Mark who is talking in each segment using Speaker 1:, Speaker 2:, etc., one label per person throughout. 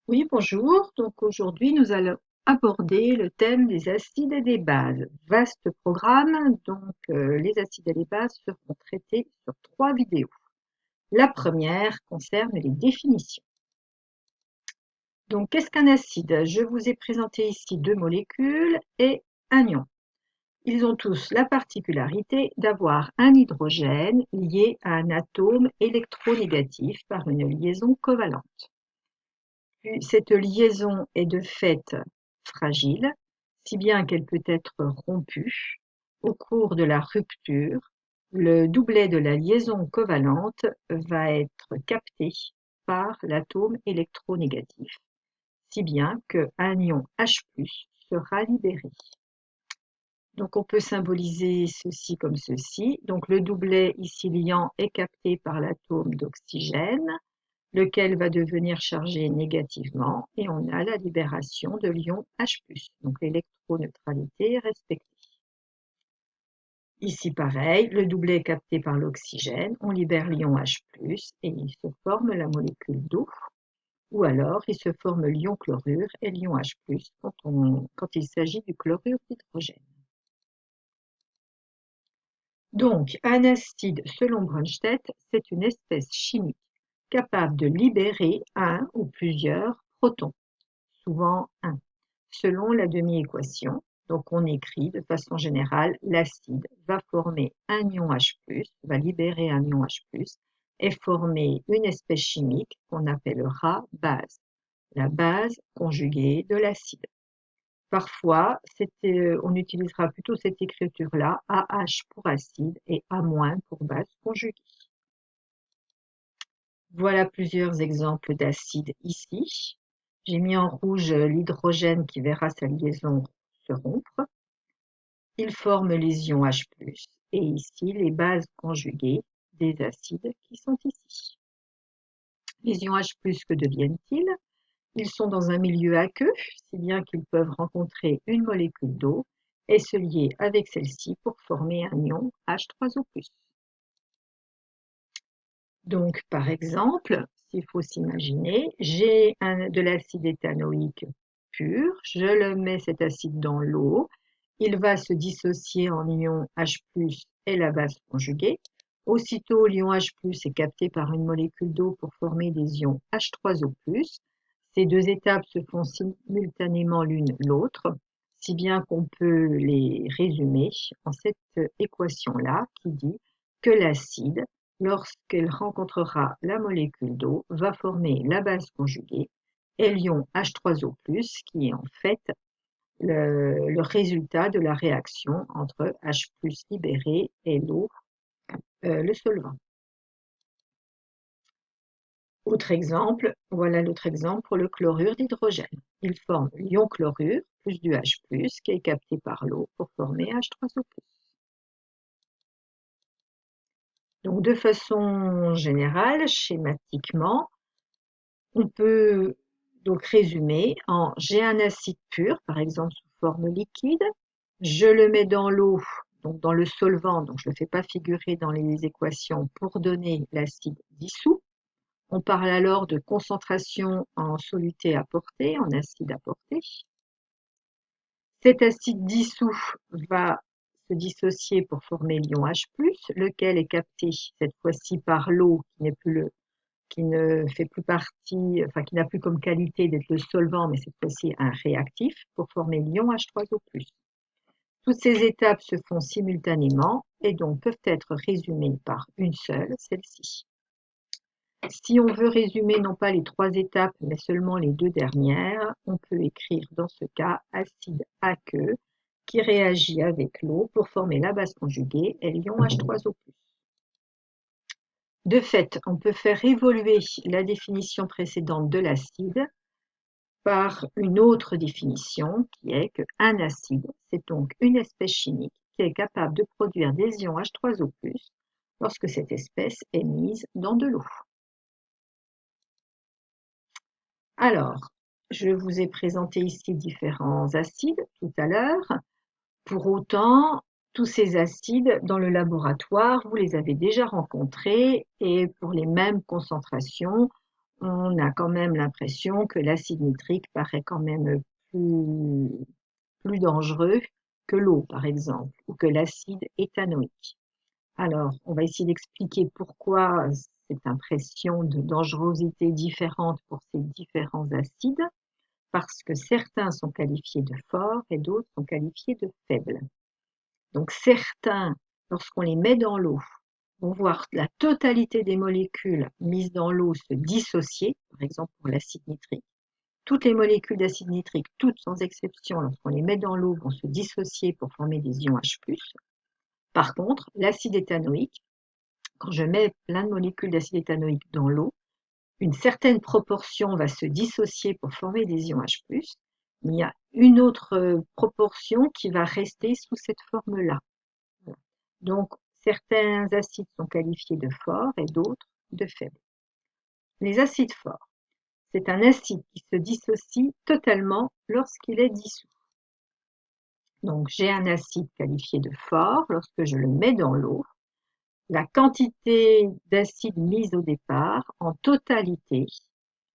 Speaker 1: Oui, bonjour. Donc aujourd'hui, nous allons aborder le thème des acides et des bases. Vaste programme. Les acides et les bases seront traités sur 3 vidéos. La première concerne les définitions. Donc, qu'est-ce qu'un acide? Je vous ai présenté ici 2 molécules et un ion. Ils ont tous la particularité d'avoir un hydrogène lié à un atome électronégatif par une liaison covalente. Cette liaison est de fait fragile, si bien qu'elle peut être rompue. Au cours de la rupture, le doublet de la liaison covalente va être capté par l'atome électronégatif, si bien qu'un ion H+ sera libéré. Donc on peut symboliser ceci comme ceci. Donc le doublet ici liant est capté par l'atome d'oxygène, lequel va devenir chargé négativement, et on a la libération de l'ion H+, donc l'électroneutralité est respectée. Ici pareil, le doublet est capté par l'oxygène, on libère l'ion H+, et il se forme la molécule d'eau, ou alors il se forme l'ion chlorure et l'ion H+, quand il s'agit du chlorure d'hydrogène. Donc, un acide, selon Brønsted, c'est une espèce chimique capable de libérer un ou plusieurs protons, souvent un, selon la demi-équation. Donc, on écrit de façon générale, l'acide va former un ion H+, va libérer un ion H+, et former une espèce chimique qu'on appellera base, la base conjuguée de l'acide. Parfois, on utilisera plutôt cette écriture-là, AH pour acide et A- pour base conjuguée. Voilà plusieurs exemples d'acides ici. J'ai mis en rouge l'hydrogène qui verra sa liaison se rompre. Il forme les ions H+, et ici les bases conjuguées des acides qui sont ici. Les ions H+, que deviennent-ils? Ils sont dans un milieu aqueux, si bien qu'ils peuvent rencontrer une molécule d'eau et se lier avec celle-ci pour former un ion H3O+. Donc, par exemple, s'il faut s'imaginer, j'ai de l'acide éthanoïque pur, je le mets cet acide dans l'eau, il va se dissocier en ion H+ et la base conjuguée. Aussitôt, l'ion H+ est capté par une molécule d'eau pour former des ions H3O+. Ces deux étapes se font simultanément l'une l'autre, si bien qu'on peut les résumer en cette équation-là qui dit que l'acide, lorsqu'elle rencontrera la molécule d'eau, va former la base conjuguée et l'ion H3O+, qui est en fait le résultat de la réaction entre H+ libéré et l'eau, le solvant. Autre exemple, voilà l'autre exemple pour le chlorure d'hydrogène. Il forme l'ion chlorure plus du H+, qui est capté par l'eau pour former H3O+. Donc de façon générale, schématiquement, on peut donc résumer en j'ai un acide pur, par exemple sous forme liquide, je le mets dans l'eau, donc dans le solvant, donc je ne le fais pas figurer dans les équations pour donner l'acide dissous. On parle alors de concentration en soluté apportée, en acide apporté. Cet acide dissous va se dissocier pour former l'ion H+, lequel est capté cette fois-ci par l'eau qui ne fait plus partie, enfin qui n'a plus comme qualité d'être le solvant, mais cette fois-ci un réactif pour former l'ion H3O+. Toutes ces étapes se font simultanément et donc peuvent être résumées par une seule, celle-ci. Si on veut résumer non pas les 3 étapes, mais seulement les 2 dernières, on peut écrire dans ce cas acide aqueux qui réagit avec l'eau pour former la base conjuguée et l'ion H3O+. De fait, on peut faire évoluer la définition précédente de l'acide par une autre définition qui est qu'un acide, c'est donc une espèce chimique qui est capable de produire des ions H3O+, lorsque cette espèce est mise dans de l'eau. Alors, je vous ai présenté ici différents acides tout à l'heure. Pour autant, tous ces acides, dans le laboratoire, vous les avez déjà rencontrés et pour les mêmes concentrations, on a quand même l'impression que l'acide nitrique paraît quand même plus dangereux que l'eau, par exemple, ou que l'acide éthanoïque. Alors, on va essayer d'expliquer pourquoi cette impression de dangerosité différente pour ces différents acides, parce que certains sont qualifiés de forts et d'autres sont qualifiés de faibles. Donc certains, lorsqu'on les met dans l'eau, vont voir la totalité des molécules mises dans l'eau se dissocier, par exemple pour l'acide nitrique. Toutes les molécules d'acide nitrique, toutes sans exception, lorsqu'on les met dans l'eau, vont se dissocier pour former des ions H+. Par contre, l'acide éthanoïque, quand je mets plein de molécules d'acide éthanoïque dans l'eau, une certaine proportion va se dissocier pour former des ions H+, mais il y a une autre proportion qui va rester sous cette forme-là. Donc, certains acides sont qualifiés de forts et d'autres de faibles. Les acides forts, c'est un acide qui se dissocie totalement lorsqu'il est dissous. Donc, j'ai un acide qualifié de fort lorsque je le mets dans l'eau. La quantité d'acide mise au départ, en totalité,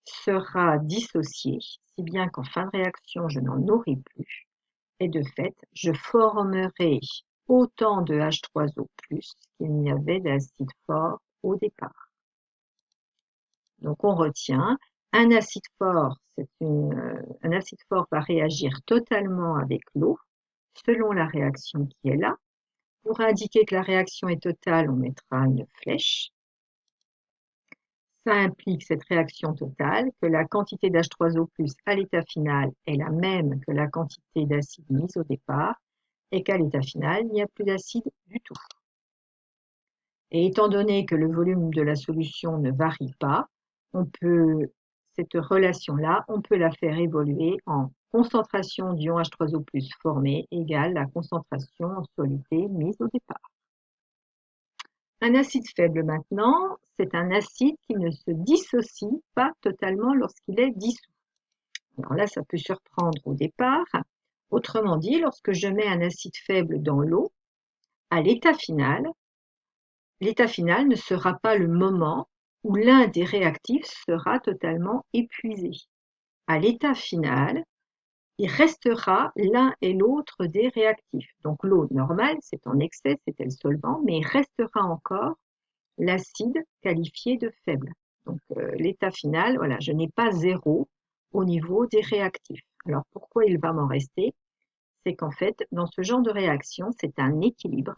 Speaker 1: sera dissociée, si bien qu'en fin de réaction, je n'en aurai plus. Et de fait, je formerai autant de H3O+, qu'il n'y avait d'acide fort au départ. Donc on retient, un acide fort, un acide fort va réagir totalement avec l'eau, selon la réaction qui est là. Pour indiquer que la réaction est totale, on mettra une flèche. Ça implique cette réaction totale, que la quantité d'H3O+ à l'état final est la même que la quantité d'acide mise au départ, et qu'à l'état final, il n'y a plus d'acide du tout. Et étant donné que le volume de la solution ne varie pas, cette relation-là, on peut la faire évoluer en concentration d'ion H3O+ formé égale la concentration en soluté mise au départ. Un acide faible maintenant, c'est un acide qui ne se dissocie pas totalement lorsqu'il est dissous. Alors là, ça peut surprendre au départ. Autrement dit, lorsque je mets un acide faible dans l'eau, à l'état final ne sera pas le moment où l'un des réactifs sera totalement épuisé. À l'état final, il restera l'un et l'autre des réactifs. Donc l'eau normale, c'est en excès, c'était le solvant, mais il restera encore l'acide qualifié de faible. Donc l'état final, voilà, je n'ai pas zéro au niveau des réactifs. Alors pourquoi il va m'en rester? C'est qu'en fait, dans ce genre de réaction, c'est un équilibre.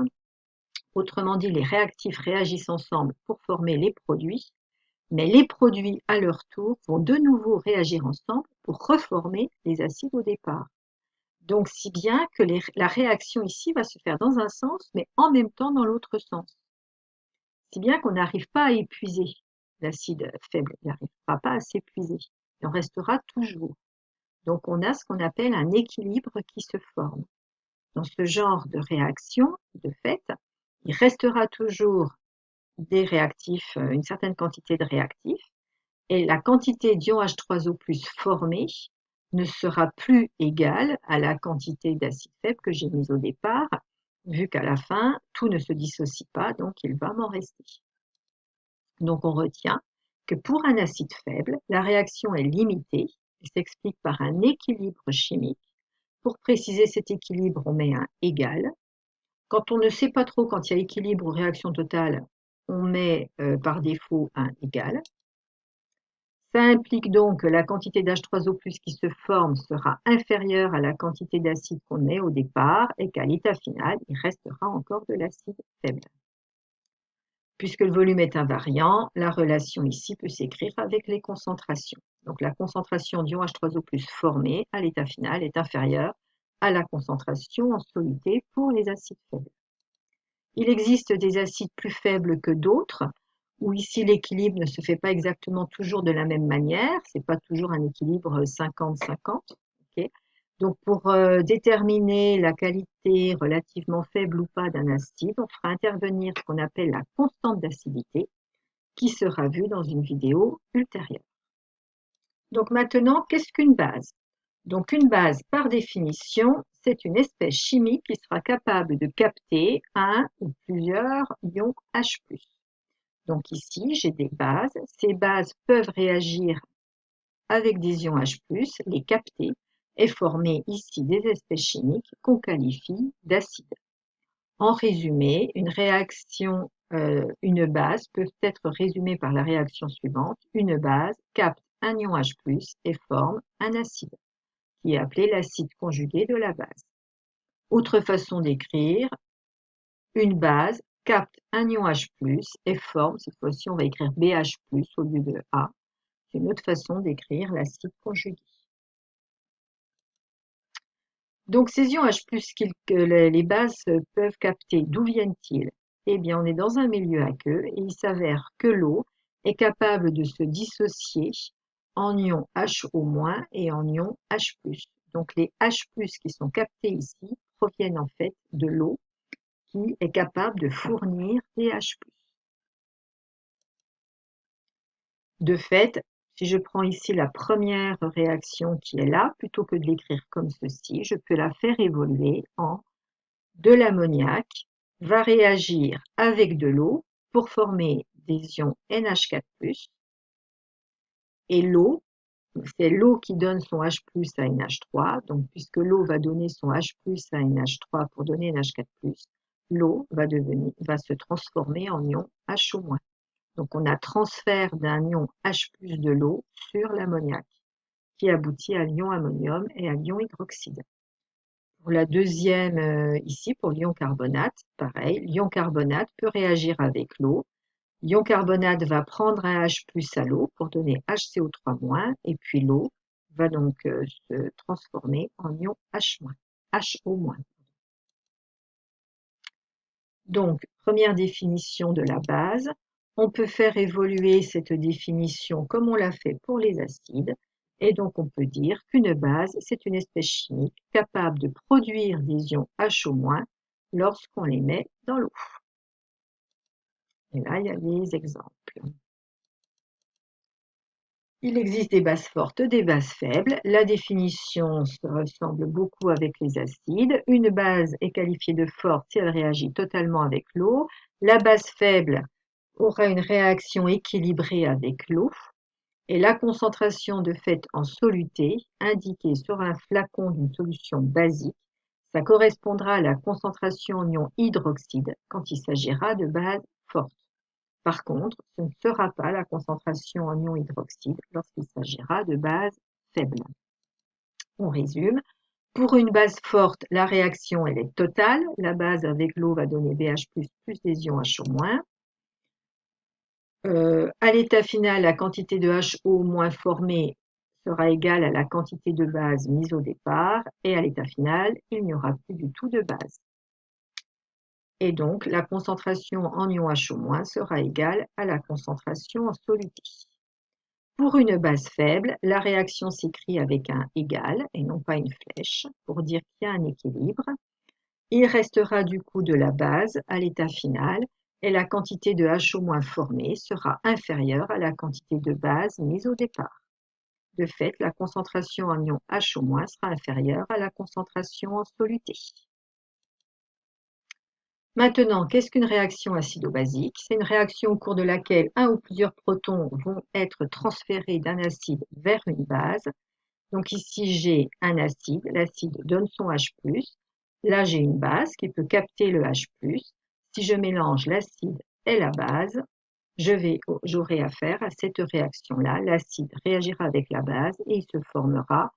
Speaker 1: Autrement dit, les réactifs réagissent ensemble pour former les produits, mais les produits, à leur tour, vont de nouveau réagir ensemble pour reformer les acides au départ. Donc, si bien que la réaction ici va se faire dans un sens, mais en même temps dans l'autre sens. Si bien qu'on n'arrive pas à épuiser l'acide faible, il n'arrivera pas à s'épuiser. Il en restera toujours. Donc, on a ce qu'on appelle un équilibre qui se forme. Dans ce genre de réaction, de fait, il restera toujours des réactifs, une certaine quantité de réactifs, et la quantité d'ion H3O+ formée ne sera plus égale à la quantité d'acide faible que j'ai mise au départ, vu qu'à la fin, tout ne se dissocie pas, donc il va m'en rester. Donc on retient que pour un acide faible, la réaction est limitée, elle s'explique par un équilibre chimique. Pour préciser cet équilibre, on met un égal. Quand on ne sait pas trop quand il y a équilibre ou réaction totale, on met par défaut un égal. Ça implique donc que la quantité d'H3O+ qui se forme sera inférieure à la quantité d'acide qu'on met au départ et qu'à l'état final, il restera encore de l'acide faible. Puisque le volume est invariant, la relation ici peut s'écrire avec les concentrations. Donc la concentration d'ion H3O+ formée à l'état final est inférieure à la concentration en soluté pour les acides faibles. Il existe des acides plus faibles que d'autres, où ici l'équilibre ne se fait pas exactement toujours de la même manière, c'est pas toujours un équilibre 50-50. Okay. Donc pour déterminer la qualité relativement faible ou pas d'un acide, on fera intervenir ce qu'on appelle la constante d'acidité, qui sera vue dans une vidéo ultérieure. Donc maintenant, qu'est-ce qu'une base? Donc une base, par définition, c'est une espèce chimique qui sera capable de capter un ou plusieurs ions H+. Donc ici, j'ai des bases. Ces bases peuvent réagir avec des ions H+, les capter et former ici des espèces chimiques qu'on qualifie d'acides. En résumé, une base peut être résumée par la réaction suivante. Une base capte un ion H+, et forme un acide, qui est appelé l'acide conjugué de la base. Autre façon d'écrire, une base capte un ion H+, et forme, cette fois-ci on va écrire BH+, au lieu de A. C'est une autre façon d'écrire l'acide conjugué. Donc ces ions H+, que les bases peuvent capter, d'où viennent-ils? Eh bien, on est dans un milieu aqueux et il s'avère que l'eau est capable de se dissocier en ions HO- et en ions H+. Donc les H+ qui sont captés ici proviennent en fait de l'eau qui est capable de fournir des H+. De fait, si je prends ici la première réaction qui est là, plutôt que de l'écrire comme ceci, je peux la faire évoluer en de l'ammoniac va réagir avec de l'eau pour former des ions NH4+, et l'eau, c'est l'eau qui donne son H+ à NH3, donc puisque l'eau va donner son H+ à NH3 pour donner NH4+, l'eau va se transformer en ion HO-. Donc on a transfert d'un ion H+ de l'eau sur l'ammoniac, qui aboutit à l'ion ammonium et à l'ion hydroxyde. Pour la deuxième, ici, pour l'ion carbonate, pareil, l'ion carbonate peut réagir avec l'eau. L'ion carbonate va prendre un H+ à l'eau pour donner HCO3-, et puis l'eau va donc se transformer en ion HO-. Donc, première définition de la base. On peut faire évoluer cette définition comme on l'a fait pour les acides. Et donc, on peut dire qu'une base, c'est une espèce chimique capable de produire des ions HO- lorsqu'on les met dans l'eau. Et là, il y a des exemples. Il existe des bases fortes, des bases faibles. La définition se ressemble beaucoup avec les acides. Une base est qualifiée de forte si elle réagit totalement avec l'eau. La base faible aura une réaction équilibrée avec l'eau. Et la concentration de fait en soluté, indiquée sur un flacon d'une solution basique, ça correspondra à la concentration en ion hydroxyde quand il s'agira de bases fortes. Par contre, ce ne sera pas la concentration en ion hydroxyde lorsqu'il s'agira de bases faibles. On résume. Pour une base forte, la réaction elle est totale. La base avec l'eau va donner BH+, plus des ions HO-. À l'état final, la quantité de HO- formée sera égale à la quantité de base mise au départ, et à l'état final, il n'y aura plus du tout de base. Et donc, la concentration en ion HO- sera égale à la concentration en soluté. Pour une base faible, la réaction s'écrit avec un égal et non pas une flèche pour dire qu'il y a un équilibre. Il restera du coup de la base à l'état final et la quantité de HO- formée sera inférieure à la quantité de base mise au départ. De fait, la concentration en ion HO- sera inférieure à la concentration en soluté. Maintenant, qu'est-ce qu'une réaction acido-basique? C'est une réaction au cours de laquelle un ou plusieurs protons vont être transférés d'un acide vers une base. Donc ici, j'ai un acide, l'acide donne son H+. Là, j'ai une base qui peut capter le H+. Si je mélange l'acide et la base, j'aurai affaire à cette réaction-là. L'acide réagira avec la base et il se formera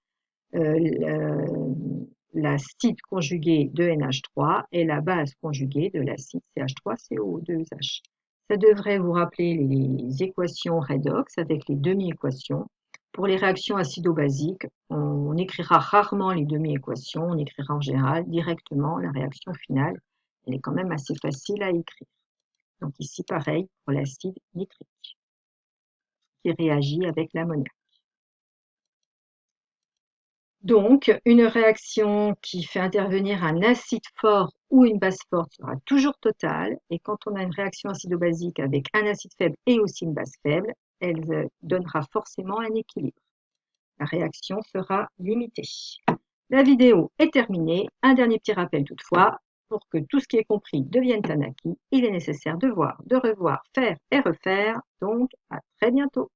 Speaker 1: l'acide conjugué de NH3 et la base conjuguée de l'acide CH3COO2H. Ça devrait vous rappeler les équations redox avec les demi-équations. Pour les réactions acido-basiques, on écrira rarement les demi-équations, on écrira en général directement la réaction finale. Elle est quand même assez facile à écrire. Donc ici, pareil pour l'acide nitrique qui réagit avec l'ammoniac. Donc, une réaction qui fait intervenir un acide fort ou une base forte sera toujours totale. Et quand on a une réaction acido-basique avec un acide faible et aussi une base faible, elle donnera forcément un équilibre. La réaction sera limitée. La vidéo est terminée. Un dernier petit rappel toutefois. pour que tout ce qui est compris devienne un acquis, il est nécessaire de voir, de revoir, faire et refaire. Donc, à très bientôt.